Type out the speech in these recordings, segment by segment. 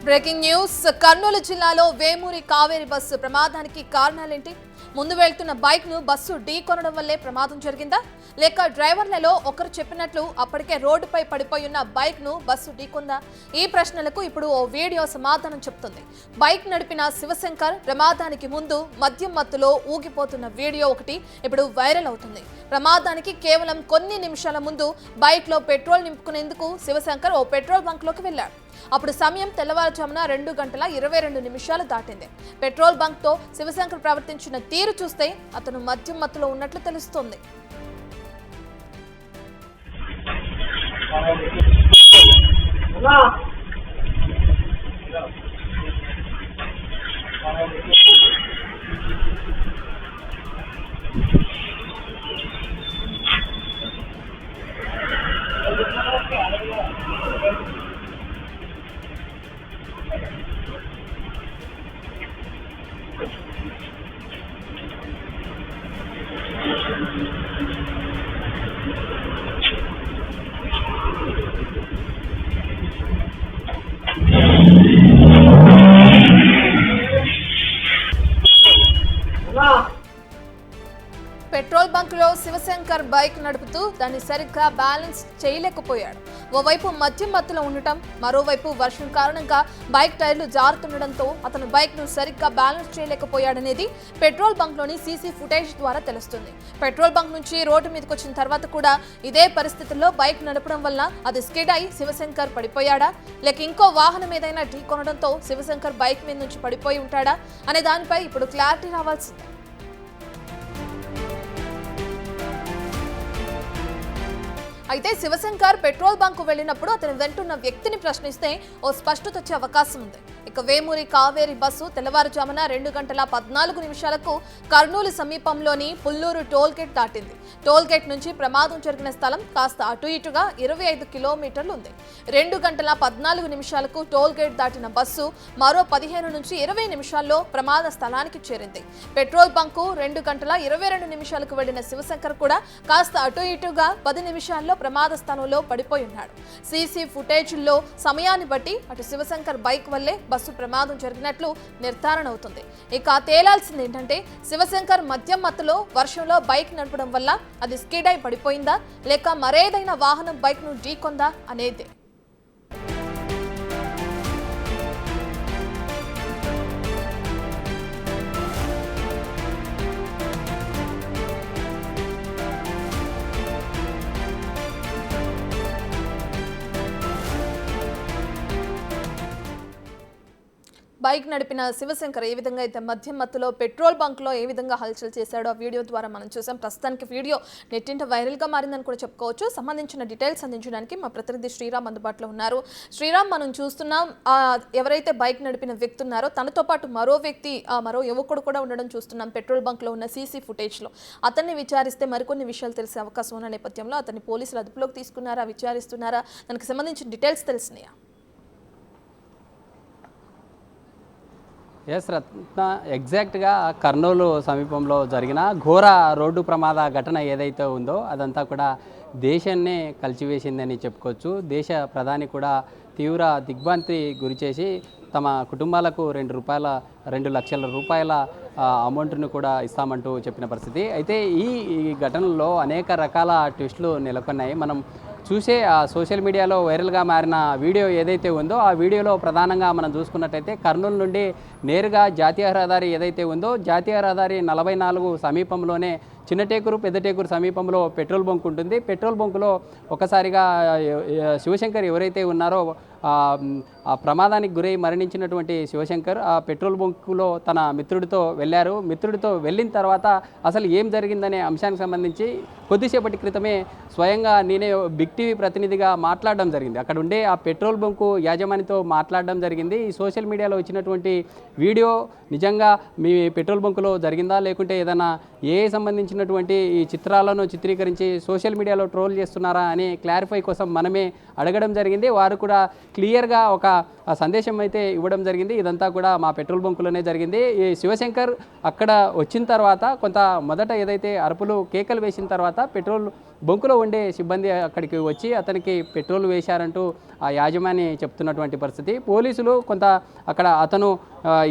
Breaking news Kurnool జిల్లాలో Vemuri Kaveri bus ప్రమాదానికి కారణాలేంటి? ముందు వెళ్తున్న బైక్ ను బస్సు ఢీకొనడం వల్లే ప్రమాదం జరిగిందా, లేక డ్రైవర్లలో ఒకరు చెప్పినట్లు అప్పటికే రోడ్డుపై పడిపోయి ఉన్న బైక్ ను బస్సు ఢీకొందా? ఈ ప్రశ్నలకు ఇప్పుడు ఓ వీడియో సమాధానం చెప్తుంది. బైక్ నడిపిన శివశంకర్ ప్రమాదానికి ముందు మద్యం మత్తులో ఊగిపోతున్న వీడియో ఒకటి ఇప్పుడు వైరల్ అవుతుంది. ప్రమాదానికి కేవలం కొన్ని నిమిషాల ముందు బైక్ లో పెట్రోల్ నింపుకునేందుకు శివశంకర్ ఓ పెట్రోల్ బంక్ లోకి వెళ్లాడు. అప్పుడు సమయం తెల్లవారుజామున 2:22 దాటింది. పెట్రోల్ బంక్ తో శివశంకర్ ప్రవర్తించిన తీరు చూస్తే అతను మద్యం మత్తులో ఉన్నట్లు తెలుస్తోంది. పెట్రోల్ బంక్ లో శివశంకర్ బైక్ నడుపుతూ దాన్ని సరిగ్గా బ్యాలెన్స్ చేయలేకపోయాడు. ఓవైపు మద్యం మత్తులో ఉండటం, మరోవైపు వర్షం కారణంగా బైక్ టైర్లు జారుతుండటంతో అతను బైక్ ను సరిగ్గా బ్యాలెన్స్ చేయలేకపోయాడనేది పెట్రోల్ బంక్ లోని సీసీ ఫుటేజ్ ద్వారా తెలుస్తుంది. పెట్రోల్ బంక్ నుంచి రోడ్డు మీదకి వచ్చిన తర్వాత కూడా ఇదే పరిస్థితుల్లో బైక్ నడపడం వల్ల అది స్కిడ్ అయి శివశంకర్ పడిపోయాడా, లేక ఇంకో వాహనం ఏదైనా ఢీకొనడంతో శివశంకర్ బైక్ మీద నుంచి పడిపోయి ఉంటాడా అనే దానిపై ఇప్పుడు క్లారిటీ రావాల్సిందే. అయితే శివశంకర్ పెట్రోల్ బంక్ వెళ్లినప్పుడు అతను వెంటున్న వ్యక్తిని ప్రశ్నిస్తే ఓ స్పష్టత వచ్చే అవకాశం ఉంది. ఇక వేమూరి కావేరి బస్సు తెల్లవారుజామున 2:14 కర్నూలు సమీపంలోని పుల్లూరు టోల్ గేట్ దాటింది. టోల్ గేట్ నుంచి ప్రమాదం జరిగిన స్థలం కాస్త అటు ఇటుగా 25 కిలోమీటర్లు ఉంది. 2:14 టోల్ గేట్ దాటిన బస్సు మరో 15 నుంచి 20 నిమిషాల్లో ప్రమాద స్థలానికి చేరింది. పెట్రోల్ బంకు 2:22 వెళ్లిన శివశంకర్ కూడా కాస్త అటు ఇటుగా 10 నిమిషాల్లో ప్రమాద స్థానంలో పడిపోయి ఉన్నాడు. సీసీ ఫుటేజ్లో సమయాన్ని బట్టి అటు శివశంకర్ బైక్ వల్లే బస్సు ప్రమాదం జరిగినట్లు నిర్ధారణ అవుతుంది. ఇక తేలాల్సింది ఏంటంటే శివశంకర్ మద్యం మత్తులో వర్షంలో బైక్ నడపడం వల్ల అది స్కిడ్ అయి పడిపోయిందా, లేక మరేదైనా వాహనం బైక్ ను ఢీకొందా అనేది. బైక్ నడిపిన శివశంకర్ ఏ విధంగా అయితే మద్యం మత్తులో పెట్రోల్ బంక్ లో ఏ విధంగా హల్చల్ చేశాడో ఆ వీడియో ద్వారా మనం చూసాం. ప్రస్తుతానికి వీడియో నెట్టింట వైరల్ గా మారిందని కూడా చెప్పుకోవచ్చు. సంబంధించిన డీటెయిల్స్ అందించడానికి మా ప్రతినిధి శ్రీరామ్ అందుబాటులో ఉన్నారు. శ్రీరామ్, మనం చూస్తున్నాం ఎవరైతే బైక్ నడిపిన వ్యక్తి ఉన్నారో తనతో పాటు మరో యువకుడు కూడా ఉండడం చూస్తున్నాం. పెట్రోల్ బంక్ లో ఉన్న సీసీ ఫుటేజ్ లో అతన్ని విచారిస్తే మరికొన్ని విషయాలు తెలిసే అవకాశం ఉన్న నేపథ్యంలో అతన్ని పోలీసులు అదుపులోకి తీసుకున్నారా, విచారిస్తున్నారా, దానికి సంబంధించిన డీటెయిల్స్ తెలిసినాయా? ఎస్ రత్న, ఎగ్జాక్ట్గా కర్నూలు సమీపంలో జరిగిన ఘోర రోడ్డు ప్రమాద ఘటన ఏదైతే ఉందో అదంతా కూడా దేశాన్నే కలిచివేసిందని చెప్పుకోవచ్చు. దేశ ప్రధాని కూడా తీవ్ర దిగ్భ్రాంతి గురిచేసి తమ కుటుంబాలకు 2 లక్షల రూపాయల అమౌంట్ను కూడా ఇస్తామంటూ చెప్పిన పరిస్థితి. అయితే ఈ ఘటనలో అనేక రకాల ట్విస్టులు నెలకొన్నాయి. మనం చూసే సోషల్ మీడియాలో వైరల్గా మారిన వీడియో ఏదైతే ఉందో ఆ వీడియోలో ప్రధానంగా మనం చూసుకున్నట్టయితే కర్నూలు నుండి నేరుగా జాతీయ రహదారి ఏదైతే ఉందో జాతీయ రహదారి 44 సమీపంలోనే చిన్నటేకూరు పెద్దటేకూరు సమీపంలో పెట్రోల్ బంక్ ఉంటుంది. పెట్రోల్ బంకులో ఒకసారిగా శివశంకర్ ఎవరైతే ఉన్నారో ఆ ప్రమాదానికి గురై మరణించినటువంటి శివశంకర్ ఆ పెట్రోల్ బంకులో తన మిత్రుడితో వెళ్ళారు. మిత్రుడితో వెళ్ళిన తర్వాత అసలు ఏం జరిగిందనే అంశానికి సంబంధించి కొద్దిసేపటి క్రితమే స్వయంగా నేనే బిగ్ టీవీ ప్రతినిధిగా మాట్లాడడం జరిగింది. అక్కడ ఉండే ఆ పెట్రోల్ బంకు యాజమానితో మాట్లాడడం జరిగింది. ఈ సోషల్ మీడియాలో వచ్చినటువంటి వీడియో నిజంగా మీ పెట్రోల్ బంకులో జరిగిందా, లేకుంటే ఏదైనా సంబంధించినటువంటి ఈ చిత్రాలను చిత్రీకరించి సోషల్ మీడియాలో ట్రోల్ చేస్తున్నారా అని క్లారిఫై కోసం మనమే అడగడం జరిగింది. వారు కూడా క్లియర్గా ఒక సందేశం అయితే ఇవ్వడం జరిగింది. ఇదంతా కూడా మా పెట్రోల్ బంకులోనే జరిగింది. ఈ శివశంకర్ అక్కడ వచ్చిన తర్వాత కొంత మొదట ఏదైతే అరుపులు కేకలు వేసిన తర్వాత పెట్రోల్ బంకులో ఉండే సిబ్బంది అక్కడికి వచ్చి అతనికి పెట్రోల్ వేశారంటూ ఆ యాజమాని చెప్తున్నటువంటి పరిస్థితి. పోలీసులు కొంత అక్కడ అతను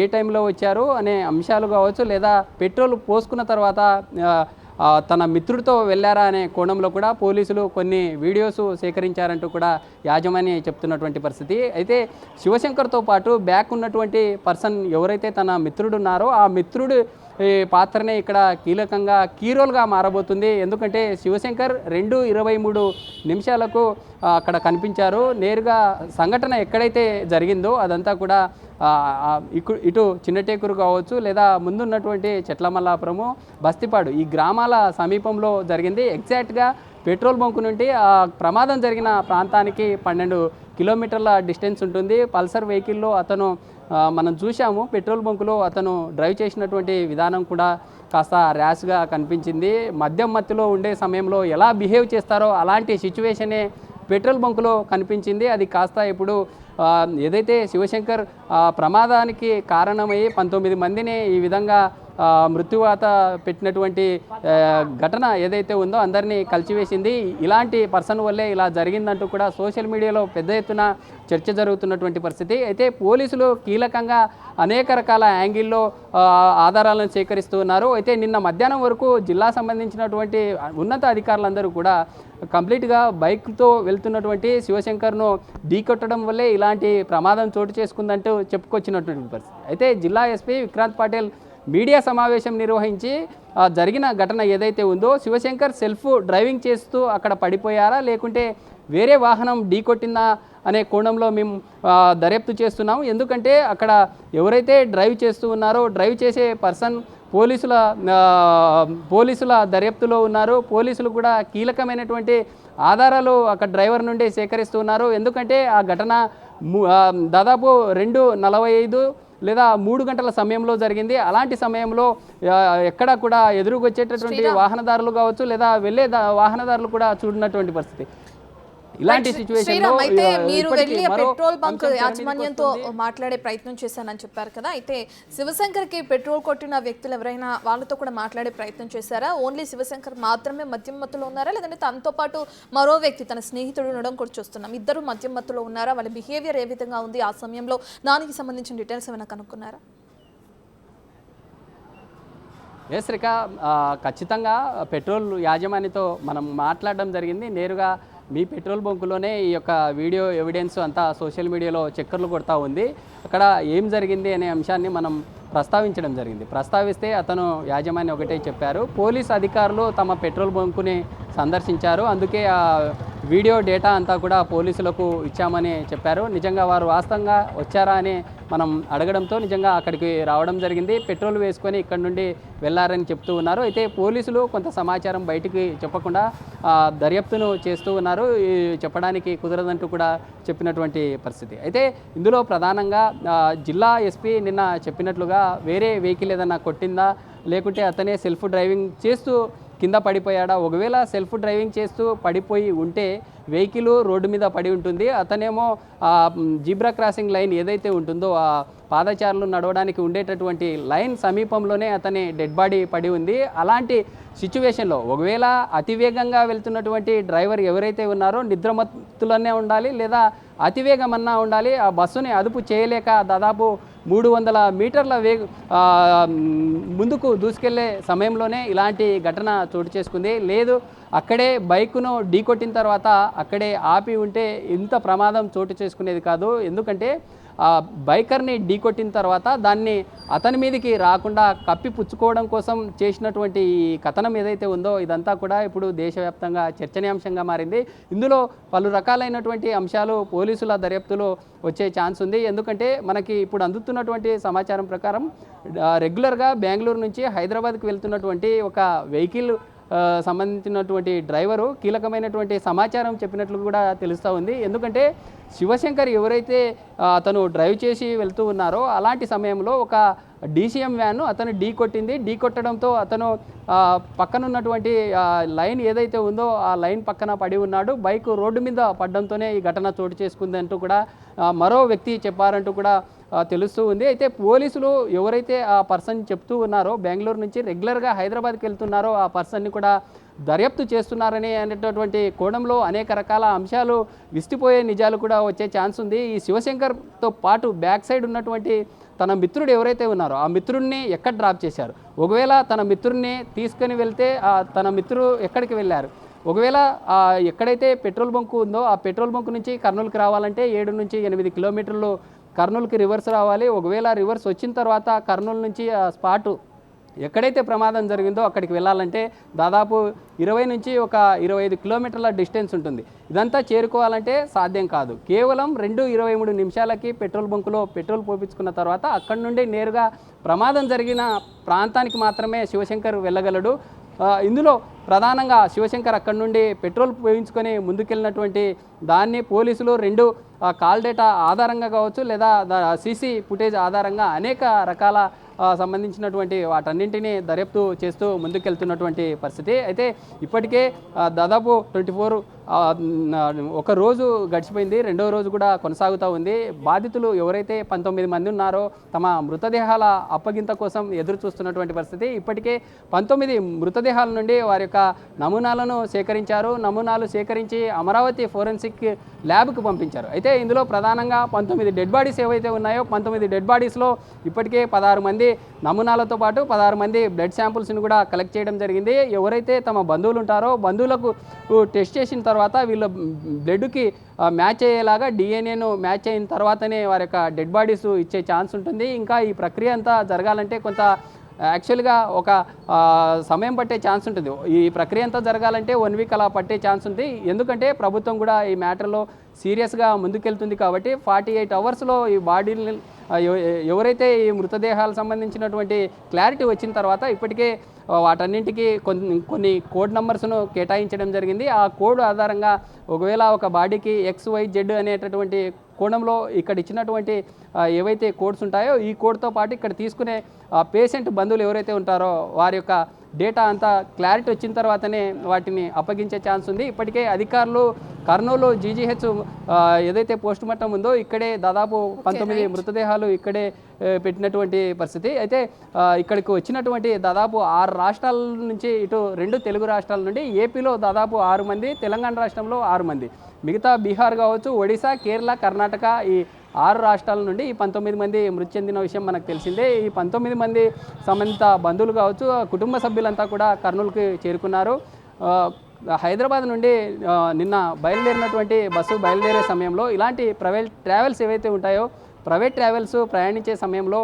ఏ టైంలో వచ్చారు అనే అంశాలు కావచ్చు, లేదా పెట్రోల్ పోసుకున్న తర్వాత తన మిత్రుడితో వెళ్ళారా అనే కోణంలో కూడా పోలీసులు కొన్ని వీడియోస్ సేకరించారంటూ కూడా యాజమాని చెప్తున్నటువంటి పరిస్థితి. అయితే శివశంకర్తో పాటు బ్యాక్ ఉన్నటువంటి పర్సన్ ఎవరైతే తన మిత్రుడు ఉన్నారో ఆ మిత్రుడు ఈ పాత్రనే ఇక్కడ కీలకంగా కీరోల్గా మారబోతుంది. ఎందుకంటే శివశంకర్ 2:23 అక్కడ కనిపించారు. నేరుగా సంఘటన ఎక్కడైతే జరిగిందో అదంతా కూడా ఇటు చిన్నటేకూరు కావచ్చు, లేదా ముందున్నటువంటి చెట్లమల్లాపురము, బస్తిపాడు ఈ గ్రామాల సమీపంలో జరిగింది. ఎగ్జాక్ట్గా పెట్రోల్ బంకు నుండి ఆ ప్రమాదం జరిగిన ప్రాంతానికి 12 కిలోమీటర్ల డిస్టెన్స్ ఉంటుంది. పల్సర్ వెహికల్లో అతను మనం చూసాము. పెట్రోల్ బంకులో అతను డ్రైవ్ చేసినటువంటి విధానం కూడా కాస్త ర్యాష్గా కనిపించింది. మద్యం మత్తులో ఉండే సమయంలో ఎలా బిహేవ్ చేస్తారో అలాంటి సిచ్యువేషనే పెట్రోల్ బంకులో కనిపించింది. అది కాస్త ఇప్పుడు ఏదైతే శివశంకర్ ప్రమాదానికి కారణమై 19 మందిని ఈ విధంగా మృత్యువాత పెట్టినటువంటి ఘటన ఏదైతే ఉందో అందరినీ కలిచివేసింది. ఇలాంటి పర్సన్ వల్లే ఇలా జరిగిందంటూ కూడా సోషల్ మీడియాలో పెద్ద ఎత్తున చర్చ జరుగుతున్నటువంటి పరిస్థితి. అయితే పోలీసులు కీలకంగా అనేక రకాల యాంగిల్లో ఆధారాలను సేకరిస్తూ ఉన్నారు. అయితే నిన్న మధ్యాహ్నం వరకు జిల్లా సంబంధించినటువంటి ఉన్నత అధికారులందరూ కూడా కంప్లీట్గా బైక్తో వెళ్తున్నటువంటి శివశంకర్ను ఢీకొట్టడం వల్లే ఇలాంటి ప్రమాదం చోటు చేసుకుందంటూ చెప్పుకొచ్చినటువంటి పరిస్థితి. అయితే జిల్లా ఎస్పీ విక్రాంత్ పాటిల్ మీడియా సమావేశం నిర్వహించి జరిగిన ఘటన ఏదైతే ఉందో శివశంకర్ సెల్ఫ్ డ్రైవింగ్ చేస్తూ అక్కడ పడిపోయారా, లేకుంటే వేరే వాహనం ఢీకొట్టిందా అనే కోణంలో మేము దర్యాప్తు చేస్తున్నాము. ఎందుకంటే అక్కడ ఎవరైతే డ్రైవ్ చేస్తూ ఉన్నారో డ్రైవ్ చేసే పర్సన్ పోలీసుల దర్యాప్తులో ఉన్నారు. పోలీసులు కూడా కీలకమైనటువంటి ఆధారాలు అక్కడ డ్రైవర్ నుండి సేకరిస్తున్నారు. ఎందుకంటే ఆ ఘటన దాదాపు 2:45 లేదా 3 గంటల సమయంలో జరిగింది. అలాంటి సమయంలో ఎక్కడ కూడా ఎదురుకొచ్చేటటువంటి వాహనదారులు కావచ్చు, లేదా వెళ్ళే వాహనదారులు కూడా చూడనటువంటి పరిస్థితి. ఇలాంటి సిచ్యువేషన్లో అయితే మీరు వెళ్ళి పెట్రోల్ బంక్ యాజమాన్యంతో మాట్లాడే ప్రయత్నం చేశానని చెప్పారు కదా, అయితే శివశంకర్కి పెట్రోల్ కొట్టిన వ్యక్తులు ఎవరైనా వాళ్ళతో కూడా మాట్లాడే ప్రయత్నం చేశారా? ఓన్లీ శివశంకర్ మాత్రమే మద్యం మత్తులో ఉన్నారా, లేదంటే తనతో పాటు మరో వ్యక్తి తన స్నేహితుడు ఉండడం కూడా చూస్తున్నాం, ఇద్దరు మద్యం మత్తులో ఉన్నారా? వాళ్ళ బిహేవియర్ ఏ విధంగా ఉంది ఆ సమయంలో, దానికి సంబంధించిన డీటెయిల్స్ ఏమైనా కనుక్కున్నారా? శ్రీక, ఖచ్చితంగా పెట్రోల్ యాజమానితో మనం మాట్లాడడం జరిగింది. నేరుగా మీ పెట్రోల్ బంకులోనే ఈ యొక్క వీడియో ఎవిడెన్స్ అంతా సోషల్ మీడియాలో చక్కర్లు కొడతా ఉంది. అక్కడ ఏం జరిగింది అనే అంశాన్ని మనం ప్రస్తావించడం జరిగింది. ప్రస్తావిస్తే అతను యాజమాన్యం ఒకటే చెప్పారు, పోలీస్ అధికారులు తమ పెట్రోల్ బంకుని సందర్శించారు, అందుకే ఆ వీడియో డేటా అంతా కూడా పోలీసులకు ఇచ్చామని చెప్పారు. నిజంగా వారు వాస్తవంగా వచ్చారా అని మనం అడగడంతో నిజంగా అక్కడికి రావడం జరిగింది. పెట్రోల్ వేసుకొని ఇక్కడ నుండి వెళ్ళారని చెప్తూ ఉన్నారు. అయితే పోలీసులు కొంత సమాచారం బయటికి చెప్పకుండా దర్యాప్తును చేస్తూ ఉన్నారు. చెప్పడానికి కుదరదంటూ కూడా చెప్పినటువంటి పరిస్థితి. అయితే ఇందులో ప్రధానంగా జిల్లా ఎస్పీ నిన్న చెప్పినట్లుగా వేరే వెహికల్ ఏదన్నా కొట్టిందా, లేకుంటే అతనే సెల్ఫ్ డ్రైవింగ్ చేస్తూ కింద పడిపోయాడా? ఒకవేళ సెల్ఫ్ డ్రైవింగ్ చేస్తూ పడిపోయి ఉంటే వెహికల్ రోడ్డు మీద పడి ఉంటుంది, అతనేమో జీబ్రా క్రాసింగ్ లైన్ ఏదైతే ఉంటుందో ఆ పాదచారులు నడవడానికి ఉండేటటువంటి లైన్ సమీపంలోనే అతని డెడ్ బాడీ పడి ఉంది. అలాంటి సిచ్యువేషన్లో ఒకవేళ అతివేగంగా వెళ్తున్నటువంటి డ్రైవర్ ఎవరైతే ఉన్నారో నిద్రమత్తులనే ఉండాలి, లేదా అతివేగమన్నా ఉండాలి. ఆ బస్సుని అదుపు చేయలేక దాదాపు 300 మీటర్ల ముందుకు దూసుకెళ్లే సమయంలోనే ఇలాంటి ఘటన చోటు చేసుకుంది. లేదు అక్కడే బైకును ఢీకొట్టిన తర్వాత అక్కడే ఆపి ఉంటే ఇంత ప్రమాదం చోటు చేసుకునేది కాదు. ఎందుకంటే బైకర్ని ఢీకొట్టిన తర్వాత దాన్ని అతని మీదకి రాకుండా కప్పిపుచ్చుకోవడం కోసం చేసినటువంటి ఈ కథనం ఏదైతే ఉందో ఇదంతా కూడా ఇప్పుడు దేశవ్యాప్తంగా చర్చనీయాంశంగా మారింది. ఇందులో పలు రకాలైనటువంటి అంశాలు పోలీసుల దర్యాప్తులో వచ్చే ఛాన్స్ ఉంది. ఎందుకంటే మనకి ఇప్పుడు అందుతున్నటువంటి సమాచారం ప్రకారం రెగ్యులర్గా బెంగళూరు నుంచి హైదరాబాద్కి వెళ్తున్నటువంటి ఒక వెహికల్ సంబంధించినటువంటి డ్రైవరు కీలకమైనటువంటి సమాచారం చెప్పినట్లు కూడా తెలుస్తూ ఉంది. ఎందుకంటే శివశంకర్ ఎవరైతే అతను డ్రైవ్ చేసి వెళ్తూ ఉన్నారో అలాంటి సమయంలో ఒక డీసీఎం వ్యాన్ అతను ఢీ కొట్టింది. ఢీ కొట్టడంతో అతను పక్కన ఉన్నటువంటి లైన్ ఏదైతే ఉందో ఆ లైన్ పక్కన పడి ఉన్నాడు. బైక్ రోడ్డు మీద పడడంతోనే ఈ ఘటన చోటు చేసుకుంది అంటూ కూడా మరో వ్యక్తి చెప్పారంటూ కూడా తెలుస్తూ ఉంది. అయితే పోలీసులు ఎవరైతే ఆ పర్సన్ చెప్తూ ఉన్నారో బెంగళూరు నుంచి రెగ్యులర్గా హైదరాబాద్కి వెళ్తున్నారో ఆ పర్సన్ని కూడా దర్యాప్తు చేస్తున్నారని అనేటటువంటి కోణంలో అనేక రకాల అంశాలు విస్తుపోయే నిజాలు కూడా వచ్చే ఛాన్స్ ఉంది. ఈ శివశంకర్తో పాటు బ్యాక్ సైడ్ ఉన్నటువంటి తన మిత్రుడు ఎవరైతే ఉన్నారో ఆ మిత్రుడిని ఎక్కడ డ్రాప్ చేశారు, ఒకవేళ తన మిత్రుడిని తీసుకొని వెళ్తే తన మిత్రుడు ఎక్కడికి వెళ్ళారు, ఒకవేళ ఎక్కడైతే పెట్రోల్ బంక్ ఉందో ఆ పెట్రోల్ బంక్ నుంచి కర్నూలుకి రావాలంటే 7 నుంచి 8 కిలోమీటర్లు కర్నూలుకి రివర్స్ రావాలి. ఒకవేళ రివర్స్ వచ్చిన తర్వాత కర్నూలు నుంచి ఆ స్పాటు ఎక్కడైతే ప్రమాదం జరిగిందో అక్కడికి వెళ్ళాలంటే దాదాపు 20 నుంచి ఒక 25 కిలోమీటర్ల డిస్టెన్స్ ఉంటుంది. ఇదంతా చేరుకోవాలంటే సాధ్యం కాదు. కేవలం 2:23 నిమిషాలకి పెట్రోల్ బంకులో పెట్రోల్ పోపించుకున్న తర్వాత అక్కడి నుండి నేరుగా ప్రమాదం జరిగిన ప్రాంతానికి మాత్రమే శివశంకర్ వెళ్ళగలడు. ఇందులో ప్రధానంగా శివశంకర్ అక్కడి నుండి పెట్రోల్ పోయించుకొని ముందుకెళ్ళినటువంటి దాన్ని పోలీసులు 2 కాల్ డేటా ఆధారంగా కావచ్చు లేదా సీసీ ఫుటేజ్ ఆధారంగా అనేక రకాల సంబంధించినటువంటి వాటన్నింటినీ దర్యాప్తు చేస్తూ ముందుకెళ్తున్నటువంటి పరిస్థితి. అయితే ఇప్పటికే దాదాపు 24 ఒక రోజు గడిచిపోయింది, రెండవ రోజు కూడా కొనసాగుతూ ఉంది. బాధితులు ఎవరైతే 19 మంది ఉన్నారో తమ మృతదేహాల అప్పగింత కోసం ఎదురు చూస్తున్నటువంటి పరిస్థితి. ఇప్పటికే 19 మృతదేహాల నుండి వారి యొక్క నమూనాలను సేకరించారు. నమూనాలు సేకరించి అమరావతి ఫోరెన్సిక్ ల్యాబ్కు పంపించారు. అయితే ఇందులో ప్రధానంగా 19 డెడ్ బాడీస్ ఏవైతే ఉన్నాయో 19 డెడ్ బాడీస్లో ఇప్పటికే 16 మంది నమూనాలతో పాటు 16 మంది బ్లడ్ శాంపుల్స్ని కూడా కలెక్ట్ చేయడం జరిగింది. ఎవరైతే తమ బంధువులు ఉంటారో బంధువులకు టెస్ట్ చేసిన తర్వాత వీళ్ళ బ్లడ్కి మ్యాచ్ అయ్యేలాగా డిఎన్ఏను మ్యాచ్ అయిన తర్వాతనే వారి యొక్క డెడ్ బాడీస్ ఇచ్చే ఛాన్స్ ఉంటుంది. ఇంకా ఈ ప్రక్రియ అంతా జరగాలంటే కొంత యాక్చువల్గా ఒక సమయం పట్టే ఛాన్స్ ఉంటుంది. ఈ ప్రక్రియ అంతా జరగాలంటే 1 వీక్ అలా పట్టే ఛాన్స్ ఉంది. ఎందుకంటే ప్రభుత్వం కూడా ఈ మ్యాటర్లో సీరియస్గా ముందుకెళ్తుంది కాబట్టి 48 అవర్స్లో ఈ బాడీని ఎవరైతే ఈ మృతదేహాలకు సంబంధించినటువంటి క్లారిటీ వచ్చిన తర్వాత ఇప్పటికే వాటన్నింటికి కొన్ని కోడ్ నంబర్స్ను కేటాయించడం జరిగింది. ఆ కోడ్ ఆధారంగా ఒకవేళ ఒక బాడీకి XYZ అనేటటువంటి కోణంలో ఇక్కడ ఇచ్చినటువంటి ఏవైతే కోడ్స్ ఉంటాయో ఈ కోడ్తో పాటు ఇక్కడ తీసుకునే పేషెంట్ బంధువులు ఎవరైతే ఉంటారో వారి యొక్క డేటా అంతా క్లారిటీ వచ్చిన తర్వాతనే వాటిని అప్పగించే ఛాన్స్ ఉంది. ఇప్పటికే అధికారులు కర్నూలు GGH ఏదైతే పోస్ట్ మార్టం ఉందో ఇక్కడే దాదాపు 19 మృతదేహాలు ఇక్కడే పెట్టినటువంటి పరిస్థితి. అయితే ఇక్కడికి వచ్చినటువంటి దాదాపు 6 రాష్ట్రాల నుంచి ఇటు 2 తెలుగు రాష్ట్రాల నుండి ఏపీలో దాదాపు 6 మంది, తెలంగాణ రాష్ట్రంలో 6 మంది, మిగతా బీహార్ కావచ్చు, ఒడిశా, కేరళ, కర్ణాటక ఈ 6 రాష్ట్రాల నుండి ఈ 19 మంది మృతి చెందిన విషయం మనకు తెలిసిందే. ఈ 19 మంది సంబంధిత బంధువులు కావచ్చు, కుటుంబ సభ్యులంతా కూడా కర్నూలుకి చేరుకున్నారు. హైదరాబాద్ నుండి నిన్న బయలుదేరినటువంటి బస్సు బయలుదేరే సమయంలో ఇలాంటి ప్రైవేట్ ట్రావెల్స్ ఏవైతే ఉంటాయో ప్రైవేట్ ట్రావెల్స్ ప్రయాణించే సమయంలో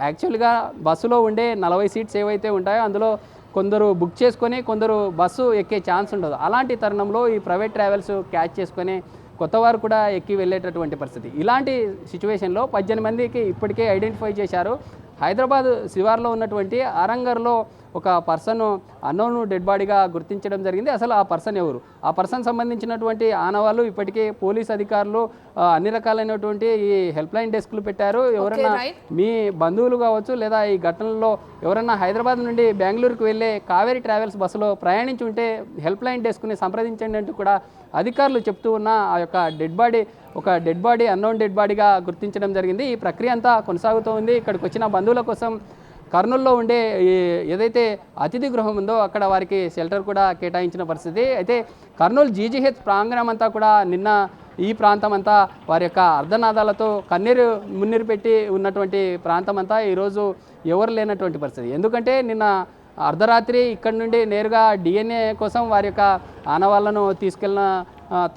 యాక్చువల్గా బస్సులో ఉండే 40 సీట్స్ ఏవైతే ఉంటాయో అందులో కొందరు బుక్ చేసుకొని కొందరు బస్సు ఎక్కే ఛాన్స్ ఉండదు. అలాంటి తరుణంలో ఈ ప్రైవేట్ ట్రావెల్స్ క్యాచ్ చేసుకొని కొత్తవారు కూడా ఎక్కి వెళ్ళేటటువంటి పరిస్థితి. ఇలాంటి సిచ్యువేషన్లో 18 మందికి ఇప్పటికే ఐడెంటిఫై చేశారు. హైదరాబాద్ శివార్లో ఉన్నటువంటి అరంగర్లో ఒక పర్సన్ అన్నోన్ డెడ్ బాడీగా గుర్తించడం జరిగింది. అసలు ఆ పర్సన్ ఎవరు, ఆ పర్సన్ సంబంధించినటువంటి ఆనవాళ్ళు ఇప్పటికే పోలీస్ అధికారులు అన్ని రకాలైనటువంటి ఈ హెల్ప్ లైన్ డెస్క్లు పెట్టారు. ఎవరైనా మీ బంధువులు కావచ్చు లేదా ఈ ఘటనలో ఎవరైనా హైదరాబాద్ నుండి బెంగళూరుకు వెళ్ళే కావేరీ ట్రావెల్స్ బస్సులో ప్రయాణించి ఉంటే హెల్ప్ లైన్ డెస్క్ని సంప్రదించండి అంటూ కూడా అధికారులు చెప్తూ ఉన్న ఆ యొక్క డెడ్ బాడీ అన్నోన్ డెడ్ బాడీగా గుర్తించడం జరిగింది. ఈ ప్రక్రియ అంతా కొనసాగుతూ ఉంది. ఇక్కడికి వచ్చిన బంధువుల కోసం కర్నూలులో ఉండే ఏదైతే అతిథి గృహం ఉందో అక్కడ వారికి షెల్టర్ కూడా కేటాయించిన పరిస్థితి. అయితే కర్నూలు GGH ప్రాంగణం అంతా కూడా నిన్న ఈ ప్రాంతం అంతా వారి యొక్క అర్ధనాదాలతో మున్నీరు పెట్టి ఉన్నటువంటి ప్రాంతం అంతా ఈరోజు ఎవరు లేనటువంటి పరిస్థితి. ఎందుకంటే నిన్న అర్ధరాత్రి ఇక్కడి నుండి నేరుగా DNA కోసం వారి యొక్క ఆనవాళ్లను తీసుకెళ్ళిన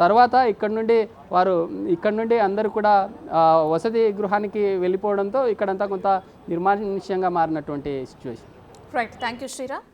తర్వాత ఇక్కడ నుండి అందరూ కూడా వసతి గృహానికి వెళ్ళిపోవడంతో ఇక్కడంతా కొంత నిర్మానుష్యంగా మారినటువంటి situation. Right, thank you Sriram.